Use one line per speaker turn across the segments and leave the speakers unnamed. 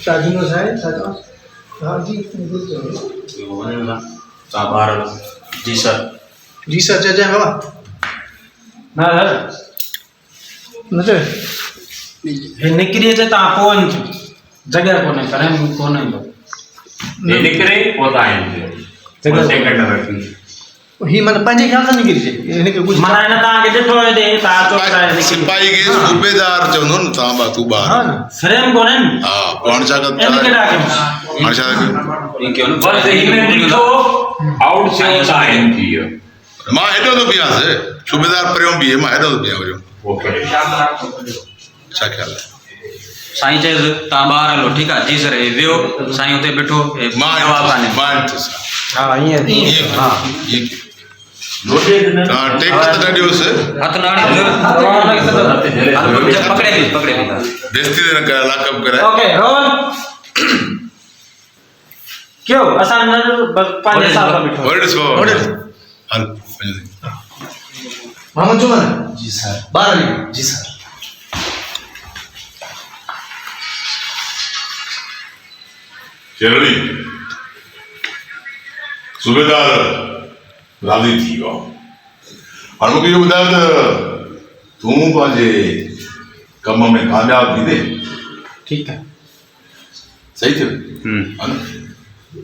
Charging में है साथ। हाँ जी
जी सर
जय बाबा
ना सर
नजर
निकरी चे ता फोन जगह कोने करे कोने ये निकरे होता है जगह सेकंड रखी
ही मन पंजे ख्याल से निकरी छे इने के कुछ
मना ने ता के देखो है दे ता चोकरा है
सिपाही के सूबेदार चवंदो न ता बा तू बाहर
हां ना
फ्रेम कोने
हां कौन सा का
इन के डाके
कौन सा
इन के बस इने लिखो आउट से होता है इनकी
मां हेडो तो बिया से सूबेदार प्रयोग भी है मां हेडो तो बिया वरो
ओके
अच्छा ख्याल है
साईं चेज ता बाहर लो ठीक है जी सर वियो साईं उते बैठो
मां
हां ये
हां
ये हां टेक तो डाडियो से
हाथ नाड़ी पकड़े भी
बेइज्जती न कर लाकअप करे
ओके रोल क्यों असा बस 5 साल का बैठो
वर्ड सो हल
मामा चुमन
जी सर
12
जी सर
चलनी सूबेदार राजी थी गो और मुझे ये बता दे तू पाजे कम में कामयाब थी दे
ठीक है
सही थे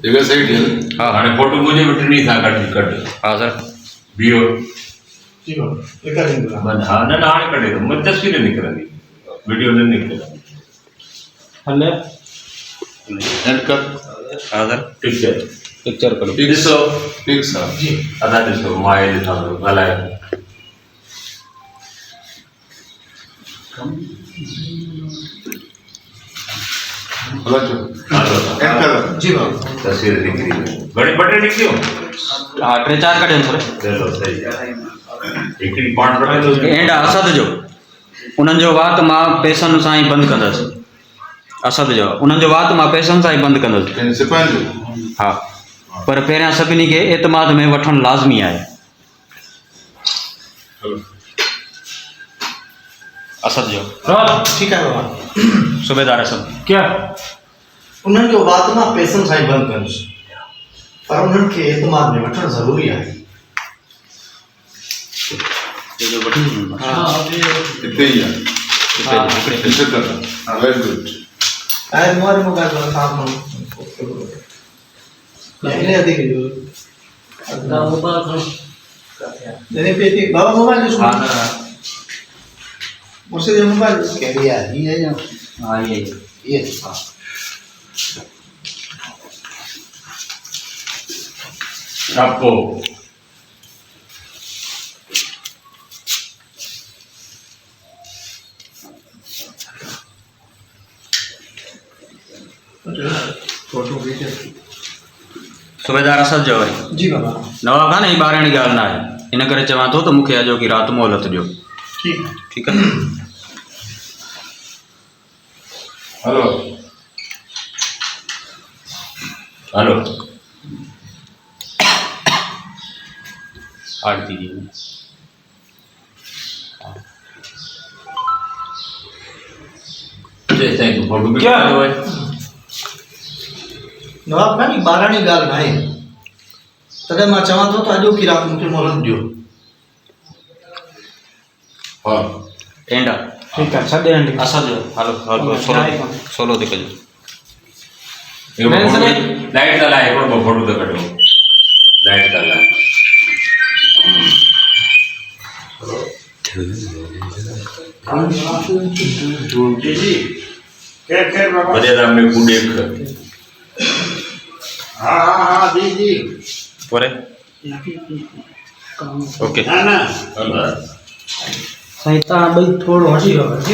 जगह सही थी
हां
અને ફોટો મુજે વિટની થા કટ
हां सर
બીઓ
ठीक है एक दिन
બન હા ના ના કડે તો મત તસવીર નીકળતી वीडियो नहीं निकलेगा
हले
एंड कर
हां सर
पिक्चर
पिक्चर करो
दिसो
ठीक सर
जी
आधा दिसो माये दिसो गलाय
हेलो जो एंड कर
जी बाबा
तस्वीर निकली बड़े बड़े निकलियो
हां 3-4 कढे सर
चलो सही एकड़ी पांच बड़े तो
एंड असद जो उनन जो बात मां पैसन सां ही बंद कंदस असद जो उनन जो बात मां पैसन सां ही बंद कंदस
इन सिपाही जो
हां पर पहिरियां सभिनी खे एतमाद में वठण लाज़मी आहे असद जो
ठीक है बाबा
सूबेदार असद क्या
उन्हनि जो बात मां पैसनि सां ई बंदि कंदुसि पर उन्हनि खे एतमाद में वठणु ज़रूरी आहे
इतने ही है इसे करना वेरी गुड
आए मोबाइल मोबाइल वाला काम नहीं आती है जो ना मोबाइल नहीं पे थी बाबा मोबाइल जो
हां
मुझसे जो मोबाइल
कह दिया ये जो
हां ये
आपको
फोटो खींचे
सूबेदार असद जो है
जी बाबा
नवाब खान ही ॿारहं ॻाल्हि न आहे इन करे चवां थो त मूंखे अॼो की राति मोहलत ॾियो
ठीक है
ठीकु आहे
हेलो
हेलो
आरती जी
जैसे ही फोटो भी
क्या?
नवाब खान जी 12 नी ॻाल्हि न आहे तॾहिं मां चवां थो त अॼो की राति मूंखे मोहलत ॾियो
हां
एंड
ठीक है छॾे आंटी
असद जो हलो हलो सोलो थी कजो
लाइट का लाए को फोटो तो कटो लाइट का लाए जी क्या बाबा बड़े दाम में कुंडे हाँ जी
पोरे ओके
ना ना
साईं तव्हां ॿई थोरो हटी रहो जी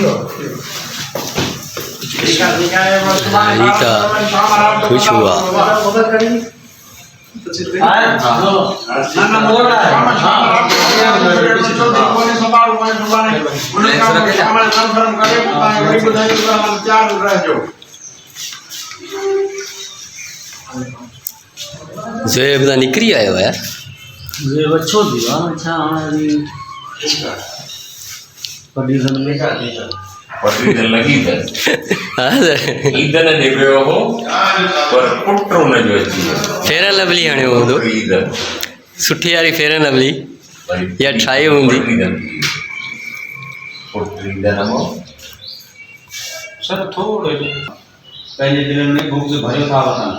खुश हुआ ज़ेब दा निकरी आयो है
ये बच्चों दिया अच्छा हमारी बड़ी जमीन का
पटरी ते लगी त
हाँ
ईदन जे पियो हो पर पुट हुनजो अची वियो
फेर लवली हणियो हूंदो
ईद
सुठी वारी फेर लवली
वरी
या ठाही हूंदी
पुट ईदन हो सभु थोरो पंहिंजे दिलनि में बुग्ज़ भरियो था वठनि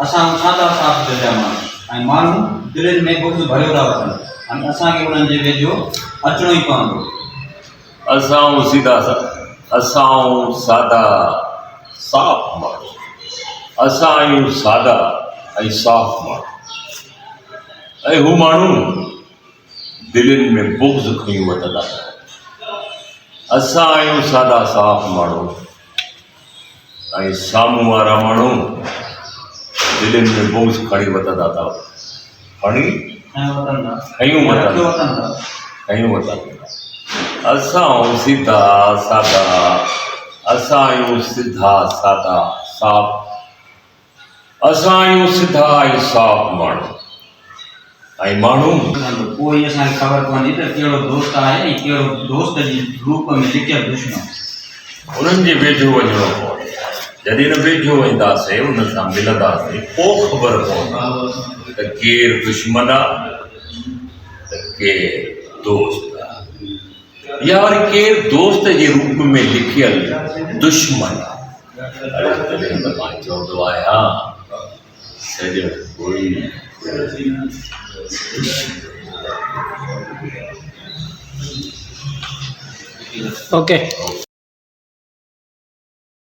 असां सादा साफ़ दिलि जा माण्हू ऐं माण्हू दिलनि में बुग्ज़ भरियो था वठनि ऐं असांखे उन्हनि जे वेझो अचिणो ई पवंदो असां सादा साफ़ माण्हू असां आहियूं सादा ऐं साफ़ माण्हू ऐं हू माण्हू दिलनि में बुग्ज़ खणी वठंदा असां आहियूं सादा साफ़ माण्हू ऐं साम्हूं वारा माण्हू दिलनि में बुग्ज़ खणी वठंदा था खयूं वठंदा असां सीधा सादा असां आहियूं सिधा सादा साफ़ असां आहियूं सिधा ऐं साफ़ माण्हू ऐं माण्हू पोइ असांखे ख़बर पवंदी त कहिड़ो दोस्त आहे ऐं कहिड़ो दोस्त जी रूप में लिकियल दुश्मन उन्हनि जे वेझो वञिणो पवंदो जॾहिं न वेझो वेंदासीं उन सां मिलंदासीं पोइ ख़बर पवंदी त केरु दुश्मन आहे त केरु दोस्त आहे या वरी केरु दोस्त जे रूप में लिखियल दुश्मन आहे अड़े तॾहिं त मां चवंदो आहियां सॼो कोई
ओके